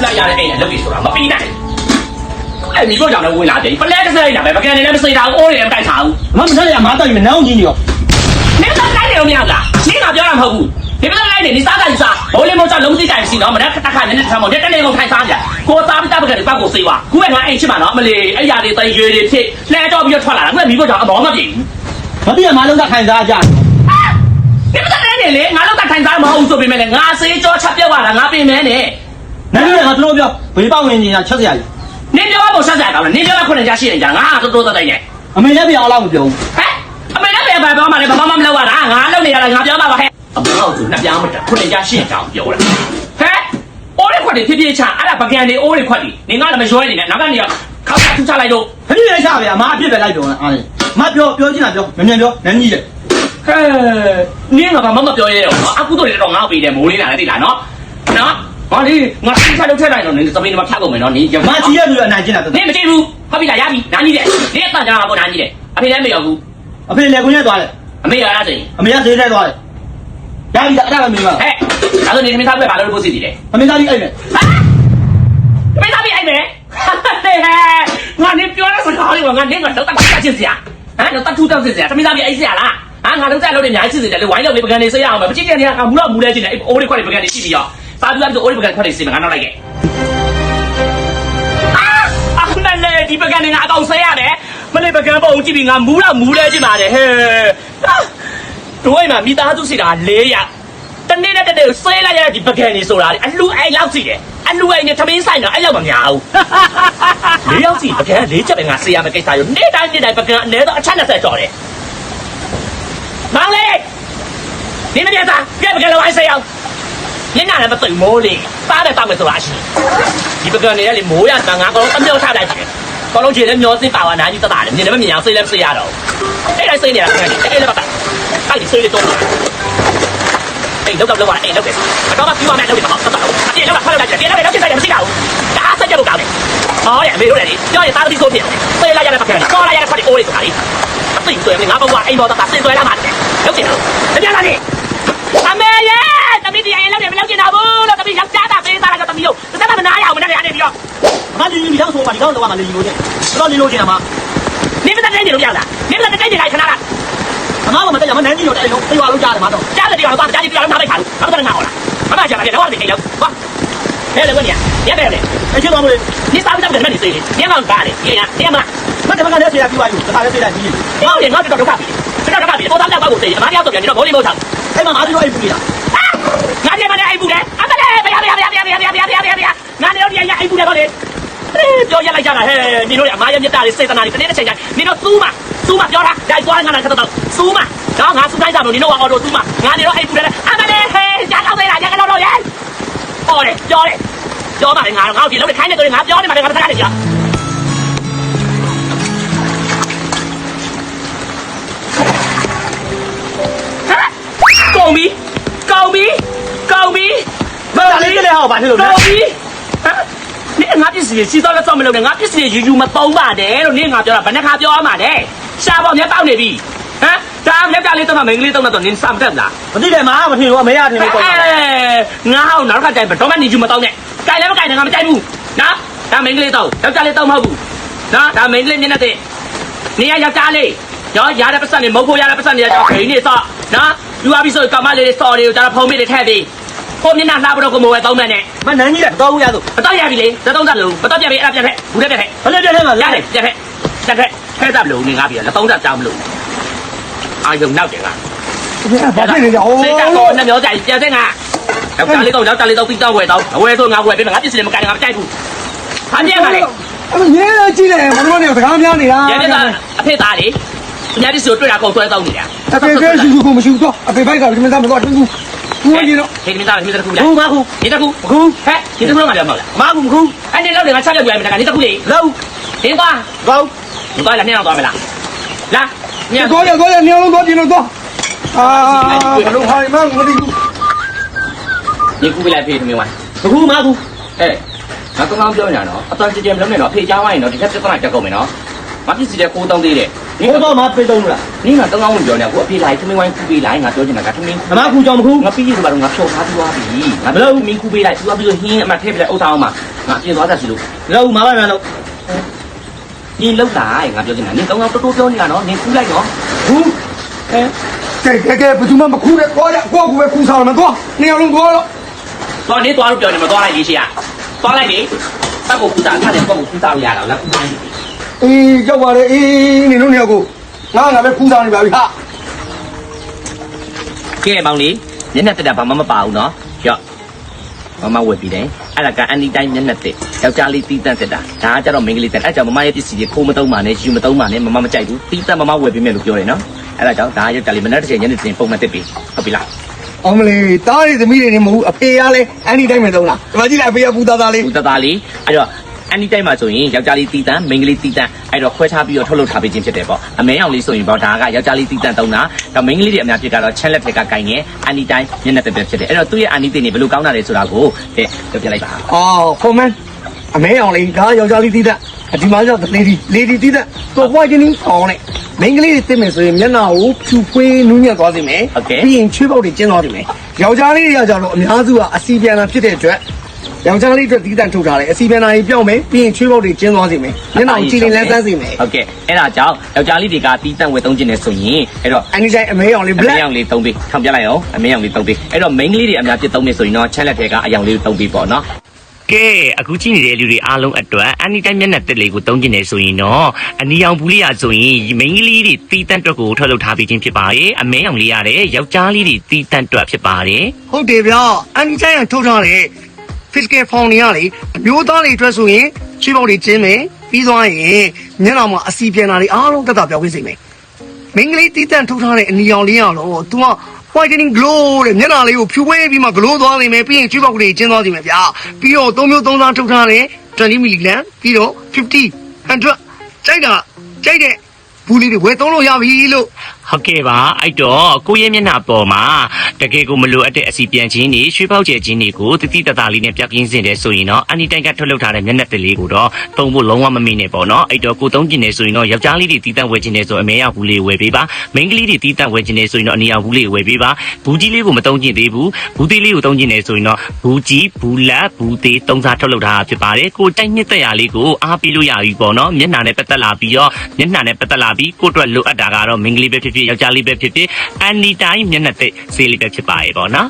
သားရတဲ့အိမ်နဲ့လုပ်ပြီးဆိုတာမပြီးနိုင်အဲ့မိဖို့ကြောင့်လည်းဝင်လာတယ်ပလဲတစ်စက်လိုက်တာပဲပကံနေလည်းမစိတာအိုးနေလည်းမတိုက်ထားဘူးမမဆက်ရမားတိုက်မနောင်းကြီးရောနေတော့တိုက်တယ်မရဘူးလားနေကပြောတာမဟုတ်ဘူးဒီမလိုက်နေဒီစားကစားဘိုးလေးမောင်ချလုံးသိကြရှိနော်မနေ့တစ်ခါနဲ့တစ်ခါမောင်တက်နေကုန်ထိုင်စားကြကိုစားပြီးတပ်ပကံတွေပောက်ကိုစေးွားခုကငါအိမ်ရှိမှာနော်မလီအဲ့ရတွေတိုင်ရွေတွေဖြစ်လဲတော့ပြီးထွက်လာတာခုကမိဖို့ကြောင့်အမောမပြေဘူးမပြေမားလုံးကထိုင်စားကြဒီမတက်နေလေငါလုံးကထိုင်စားမဟုတ်ဆိုပေမဲ့လည်းငါစေးကြောချက်ပြောက်လာတာငါပြင်မဲနဲ့နိုင်ရငါတို့ပြောဘေးပေါက်ဝင်နေတာချက်စရာကြီးနေပြောဖို့ဆက်စရာကောင်းလားနေပြောခုနှစ်ကြားရှိနေကြငါတော်တော်တိုင်နေအမေလည်းပြောအောင်မပြောဘူးဟဲ့အမေလည်းပြောပါပြောမှလည်းဘာမှမလုပ်ရတာငါလုပ်နေရတာငါပြောပါပါဟဲ့အမေကနှစ်ပြားမတက်ခုနှစ်ကြားရှိနေကြအောင်ပြောတာဟဲ့အိုးရခွက်တွေဖြည်းဖြည်းချအဲ့ဒါပကံတွေအိုးရခွက်တွေနေငါလည်းမရွှဲနေနဲ့နောက်ကနေခောက်ထူချလိုက်တော့ဖြည်းဖြည်းချဗျာမအပြစ်ပဲလိုက်တော့အားလေမပြောချင်တာပြောမြန်ပြောနန်းကြီးလေဟဲ့နင်းကဘာမှမပြောရဲတော့အခုတို့လည်းတော့ငါ့ပေးတယ်မိုးလေးလာတယ်သိလားနော်ဟာလေငါစိတ်ချလုပ်ထက်လိုက်တော့နင်းသမီးတွေမဖြတ်ကုန်မယ်နော်နင်းမကြီးရလို့အနိုင်ကျင်တာနင်းမကြည့်ဘူးဟုတ်ပြီလားရပြီနားကြီးတယ်နင်းအတန်ကြာမှာပေါ့နားကြီးတယ်အဖေလည်းမရောက်ဘူးအဖေလည်းကိုရက်သွားတယ်အမေရလားစိအမေကဈေးထဲသွားတယ်ရပြီအဲ့ဒါပဲမင်းပါဟဲ့ဒါဆိုနေသမီးသားပြဘာလို့ပို့စီတည်လဲအမေသားပြီးအိမ်မယ်အမေသားပြီးအိမ်မယ်ဟဲ့ငါနင်းပြောတဲ့စကားလေးကငါနင်းကတော့တတ်ချစ်စရာဟမ်တော့တတ်ထူးတောက်စရာသမီးသားပြီးအိမ်စရာလားဟာငါတို့ကြလို့နေအများကြီးစစ်တယ်လေဝိုင်းလို့လေပကံနေဆေးရအောင်ပဲမကြည့်တဲ့နေကမူတော့မူလဲချင်းတယ်အိုးလေးခွက်လေးပကံနေရှိပြီးရောစားပြီးတော့အိုးလေးပကံခွက်လေးစီမငါနောက်လိုက်ခဲ့အခုလည်းဒီပကံနေငါအကောင်ဆေးရတယ်မလေးပကံပုံကြည့်ပြီးငါမူတော့မူလဲချင်းပါတယ်ဟဲ့တို့အိမ်မှာမိသားစုစီတာ400တနေ့နဲ့တနေ့ဆေးလိုက်ရတဲ့ဒီပကံနေဆိုတာလေအလူအိမ်လောက်စီတယ်အလူအိမ်နဲ့သမင်းဆိုင်တော့အဲ့လောက်မများဘူး4ယောက်စီပကံ4ချက်ပဲငါဆေးရမယ်ကိစ္စရောနေ့တိုင်းပကံအနည်းတော့အချက်20ကျော်တယ်မောင်လေးဒီမပြတ်သားပြတ်ပကံလောင်းဆေးအောင်ညနေလည်းမသိမိုးလေစားတယ်တောက်မယ်ဆိုတာရှိဒီပကံနေလေမိုးရတာငါကတော့အမြောက်ချလိုက်တယ်ကောလုံးချေလည်းမျောစင်းပါဝါနာကြီးတတာတယ်မြင်လည်းမမြင်အောင်စိတ်လည်းမစိရတော့အဲ့ဒါစိတ်နေတာအဲ့လည်းပတ်အဲ့ဒီစိတ်လေးတော့အဲ့လောက်လောက်ပါအဲ့လောက်ပဲအတော့မှပြီးမှလည်းလောက်တယ်မဟုတ်တော့အပြည့်လောက်ဖတ်လိုက်တယ်ပြည့်လောက်ချက်ဆိုင်တယ်မရှိတာဘူးဒါဆက်ကြဖို့ကောင်းတယ်ဟောတဲ့အမေတို့လည်းပြောရင်သားသတိဆိုးဖြစ်တယ်စိတ်လိုက်ရတဲ့ပကံကောလိုက်ရတဲ့ဖတ်အိုးလေးဆိုတာလေအသိဆိုရင်ငါဘဝအိမ်ပေါ်တော့စင်သွဲလာမှတယ်လောက်တယ်တပြားလာနေအမေရဲ့တမီးဒီအိမ်လောက်တယ်မလောက်ကျင်တော့ဘူးလို့တမီးယောက်ျားတာပေးသားလိုက်တော့တမီးတို့တစ်သက်မနာရအောင်မနဲ့ကနေပြီးတော့မလီလီရောက်ဆိုပါဒီကောင်းတော့မှလီလီလို့တဲ့တော့လီလို့ကျင်တာမှာနေမတဲ့တိုင်းနေလို့ရလားနေမတဲ့တိုင်းနေလိုက်ခဏလားအမားကမတက်ရမနန်းကြီးလို့တဲ့လုံးတေးဝါလုံးကြားတယ်မှာတော့ကြားတယ်တရားတော့ကြားကြည့်ပြရအောင်ထားလိုက်ခါလို့ဘာမှမနာဟောလားအမကြားပါလေတော့နေနေလောက်ဟာဟဲ့လေဝင်ရရပဲလေအချင်းတော်မလို့နေစားပြီးတော့မနေသေးလေညောင်းကားလေညညမမတမကလည်းဆေးရပြီးသွားပြီဒါလည်းဆေးလိုက်ပြီးဟောလေငါတော့ဒုက္ခပြီတော့တော့ပြီပေါ်သားတော့ကိုဆေးအမားတယောက်တော့ပြန်ပြီးတော့ဘောလေးမို့ချအဲ့မှာငါတို့အိပ်ပူနေတာငါဒီမှာလည်းအိပ်ပူတယ်အမလေးဗျာငါနေတော့ဒီအိပ်ပူတယ်ဗောလေပြောရလိုက်ကြတာဟဲ့ဒီတို့အမားရမြတ်တာလေးစေတနာလေးတနေ့တစ်ချိန်တိုင်းနေတော့သူ့မှာပြောတာကြိုက်သွားငါကတော့သူ့မှာတော့ငါစူးတိုင်းကြမလို့နေတော့အော်တော့သူ့မှာငါနေတော့အိပ်ပူတယ်အမလေးဟဲ့ကြားတော့သေးလားရကတော့ရဲဟောတယ်ပြောပါလေငါတော့ငါ့ကိုလုံးနဲ့ခိုင်းနေတော့ငါပြောနေမှာငါတခါနေကြကောင်းပြီဘာလဲကြလဲဟောပါဖြစ်လို့လဲကောင်းပြီနေငါပစ္စည်းစီးတော့လက်စောက်မလုပ်နဲ့ငါပစ္စည်းယူမသုံးပါတယ်လို့နေငါပြောတာဘယ်နှခါပြောရမှာလဲရှားပေါ်မျက်တောက်နေပြီဟမ်ဒါမျက်ပြလေးတော့မင်္ဂလေးတော့တော့နင်းစမ်းတက်လားမသိတယ်မာမထင်ဘူးအမေရထင်လို့ပေါ့ငါဟောနောက်တစ်ခါတိုင်တော့မှနေယူမသုံးနဲ့ကြိုင်လည်းမကြိုင်နဲ့ငါမကြိုက်ဘူးနော်ဒါမင်္ဂလေးတော့ယောက်ျားလေးတော့မဟုတ်ဘူးနော်ဒါမင်္ဂလေးမျက်နှာတဲ့နေရယောက်ျားလေးရောရတဲ့ပတ်စံနေမဟုတ်ဖို့ရတဲ့ပတ်စံနေတော့ခိန်းနေစော့နော်ယူရပြီဆိုကောင်မလေးစော်တွေကိုဒါဖုံးမိတွေထည့်ပြီးကိုမျက်နှာလှဖို့တော့ကိုမဝဲသုံးမှန်းနဲ့မနန်းကြီးကတော့ဘူးရဆိုအတော့ရပြီလေသသုံးသက်လို့မတော့ပြပြီအဲ့ဒါပြက်ဖက်ဘူးတဲ့ပြက်ဖက်ဘယ်လိုပြက်ဖက်မှာရတယ်ပြက်ဖက်ထဲတပ်လို့နေငါပြီလက်သုံးသက်ကြောင်းမလို့အာယုံနောက်တယ်ကဘာဖြစ်နေကြအောင်စိတ်ကတော့နှမျောကြပြက်တဲ့ငါယောက်ျားလေးတော့ပြီးတော့ဝဲတော့ဝဲဆိုငါဝဲပေးမယ်ငါပစ္စည်းလည်းမကန်ငါမကြိုက်ဘူးဟာပြက်ပါလေအမေရဲကြည့်တယ်မတော်နေစကားများနေတာရဲပြက်အဖေသားလေအများကြီးဆိုတွေ့တာကုန်ဆွဲတော့နေတာအဖေကရှိခုမရှိတော့အဖေဘိုက်ကဒီမသားမတော့တူဘူးကြီးတော့ဟေးဒီမသားတခုလားဘူးမခုဒီတခုဟဲ့ဒီတခုတော့ငါလည်းမဟုတ်လားမခုမခုအဲ့ဒီလောက်နေငါချက်ပြပြမယ်တခါဒီတခုလေလောက်ဒီသွားလာနှစ်ယောက်သွားမလားလာညတော့ညနေလုံးတော့ဒီလိုတော့ဘလို့ဟိုင်းမငါဒီဒီကူလိုက်ဖေးတမင်းဝိုင်းခုမခုအဲ့ငါကောင်းပြောညာနော်အတန်ကြည်မလုံးနဲ့နော်ဖေးချားဝိုင်းနော်ဒီချက်ပြဿနာတက်ကုန်မယ်နော်မပစ္စည်းတဲ့ကိုတောင်းသေးတယ်你我到嘛被动了？你看刚刚我ပြောနေကိုအဖေလိုက်သမင်းဝိုင်းကူပေးလိုက်ငါပြောချင်တာကသမင်းအမကူကြောင်မကူငါပြီးရဆိုတော့ငါဖြောထားပြီးသွားပြီငါဘယ်လိုမင်းကူပေးလိုက်သူကပြီးတော့ဟင်းအမထည့်ပြလိုက်ဥစ္စာအောင်မှာ ပြင်သွားတတ်စီလို့လောက်မှာပါမလို့ဒီလောက်တာငါပြောချင်တာနင်တောင်းတောတိုးပြောနေတာနော်နင်ကူးလိုက်နော် ဘူးကဲဘယ်သူမှမခူးနဲ့သွားကြကိုကပဲခူးစားမယ်သွားနေအောင်လုံးသွားတော့ တော့နင်သွားလို့ပြောနေမှာသွားလိုက်ရေးရှိရသွားလိုက်လေတက်ကိုကူးတာထားတယ်ကောကိုကူးတာရတာလားကူးတိုင်း အေးရောက်ပါလေအေးနေလို့နေကိုငါပဲခူးစားနေပါပြီဟာ ကဲမောင်လေးမျက်နှာတက်တာဘာမှမပါဘူးနော်ကြော့မမဝယ်ပြီးတယ်အဲ့ဒါကအန်ဒီတိုင်းမျက်နှာတက်ယောက်ျားလေးတီးတန့်တက်တာဒါကကြတော့မိန်းကလေးတက်အဲ့ကြောင့်မမရဲ့ပစ္စည်းတွေခိုးမသုံးပါနဲ့ယူမသုံးပါနဲ့မမမကြိုက်ဘူးတီးတန့်မမဝယ်ပေးမယ်လို့ပြောတယ်နော်အဲ့ဒါကြောင့်ဒါယောက်ျားလေးမနေ့တစ်ချိန်ညနေတင်ပုံမှန်တက်ပြီဟုတ်ပြီလား အောင်မလေးတားရသမီးတွေနေမဟုတ်အဖေရလဲအန်ဒီတိုင်းပဲသုံးလားဒီမှာကြည့်လိုက်အဖေရပူသားသားလေး ဦးတသားလေးအဲ့တော့အန်ဒီတိုင်းမှာဆိုရင်ယောက်ျားလေးတီးတန့်မိန်းကလေးတီးတန့်အဲ့တော့ခွဲခြားပြီးတော့ထုတ်လုပ်ထားပေးခြင်းဖြစ်တယ်ပေါ့အမဲအောင်လေးဆိုရင်ပေါ့ဒါကယောက်ျားလေးတီးတန့်သုံးတာတော့မိန်းကလေးတွေအများကြီးကတော့ချက်လက်ထက်ကကိုင်နေအန်ဒီတိုင်းမျက်နှာတက်တက်ဖြစ်တယ်အဲ့တော့သူ့ရဲ့အန်ဒီတင်နေဘယ်လိုကောင်းတာလဲဆိုတာကိုပြောပြလိုက်ပါ အော်ကွန်မန့်အမဲအောင်လေးဒါယောက်ျားလေးတီးတတ်ဒီမှာကျတော့လေဒီတီးတတ်တော့ဝိုင်းချင်းအောင်နဲ့မိန်းကလေးတွေသိမယ်ဆိုရင်မျက်နှာကိုဖြူဖွေးနူးညံ့သွားစေမယ်ပြီးရင်ချွေးပေါက်တွေကျင်းသွားစေမယ်ယောက်ျားလေးတွေကကြတော့အများစုကအစီပြန်လာဖြစ်တဲ့အတွက်ယောက်ျားလေးအတွက်တီးတန့်ထုတ်ထားတယ်အစီပြန်လာကြီးပြောင်းမယ်ပြီးရင်ချွေးပေါက်တွေကျင်းသွားစေမယ်မျက်နှာကိုကြည်လင်လန်းတန်းစေမယ် ဟုတ်ကဲ့အဲ့ဒါကြောင့်ယောက်ျားလေးတွေကတီးတန့်ဝယ်သုံးခြင်းနဲ့ဆိုရင်အဲ့တော့ အန်ဒီတိုင်းအမဲအောင်လေး အ black မေအောင်လေးသုံးပေးထောင်ပြလိုက်အောင်အမေအောင်လေးသုံးပေးအဲ့တော့ main ကလေးတွေအများကြီးသုံးနေဆိုရင်တော့ချက်လက်ထဲကအယောင်လေးသုံးပေးပေါ့နော်ကဲအခုကြည့်နေတဲ့လူတွေအားလုံးအတွက်အန်ဒီတိုင်းမျက်နှာတက်လေးကိုသုံးကျင်နေဆိုရင်တော့အနီအောင်ဘူးလေးရဆိုရင်မိန်းကလေးတွေတီးတန့်တွက်ကိုထုတ်လုပ်ထားပြီးခြင်းဖြစ်ပါရဲ့အမဲအောင်လေးရတယ်ယောက်ျားလေးတွေတီးတန့်တွက်ဖြစ်ပါတယ် ဟုတ်တယ်ဗျအန်ဒီတိုင်းကထုတ်ထားတယ် physical form တွေရလေအမျိုးသားတွေအတွက်ဆိုရင်ချွေးပေါက်တွေကျင်းမယ်ပြီးသွားရင်မျက်နှာမှာအစီပြန်တာတွေအားလုံးတက်တာပြောင်းပြစေမယ်မိန်းကလေးတီးတန့်ထုတ်ထားတဲ့အနီရောင်လေးရတော့ तू က whitening glow တဲ့မျက်နှာလေးကိုဖြူဝဲပြီးမှ glow သွားနေမယ်ပြီးရင်ချွေးပေါက်တွေကျင်းသွားစီမယ်ဗျာပြီးတော့3မျိုး3စားထုတ်ထားတဲ့20 mg ပြီးတော့50 100ကြိုက်တဲ့ဘူးလေးတွေဝယ်သုံးလို့ရပြီလို့ ဟုတ်ကဲ့ပါအဲ့တော့ကိုရဲ့မျက်နှာပေါ်မှာတကယ်ကိုမလိုအပ်တဲ့အစီပြန်ခြင်းတွေရွှေပေါက်ကျဲခြင်းတွေကိုတတိတသားလေးနဲ့ပြပြင်းစင်တယ်ဆိုရင်တော့အန်ဒီတိုင်ကထုတ်လုပ်ထားတဲ့မျက်နှာတက်လေးကိုတော့သုံးဖို့လုံးဝမမိနဲ့ပေါ့နော်အဲ့တော့ကိုသုံးကျင်နေဆိုရင်တော့ယောက်ျားလေးတွေတီးတန့်ဝယ်ခြင်းနေဆိုအမဲရောက်ဘူးလေးဝယ်ပေးပါမိန်းကလေးတွေတီးတန့်ဝယ်ခြင်းနေဆိုရင်တော့အနီရောက်ဘူးလေးဝယ်ပေးပါဘူးကြီးလေးကိုမသုံးကျင်သေးဘူးဘူးသေးလေးကိုသုံးကျင်နေဆိုရင်တော့ဘူးကြီးဘူးလက်ဘူးသေးသုံးစားထုတ်လုပ်ထားတာဖြစ်ပါတယ်ကိုတိုက်နှစ်သက်ရလေးကိုအားပေးလို့ရပြီပေါ့နော်မျက်နှာနဲ့ပတ်သက်လာပြီးတော့မျက်နှာနဲ့ပတ်သက်လာပြီးကိုအတွက်လိုအပ်တာကတော့မိန်းကလေးပဲဖြစ်ဖြစ်ယောက်ျားလေးပဲဖြစ်ဖြစ်အန်ဒီတိုင်းမျက်နှာတက်ဆေးလေးပဲဖြစ်ပါရဲ့ပေါ့နော်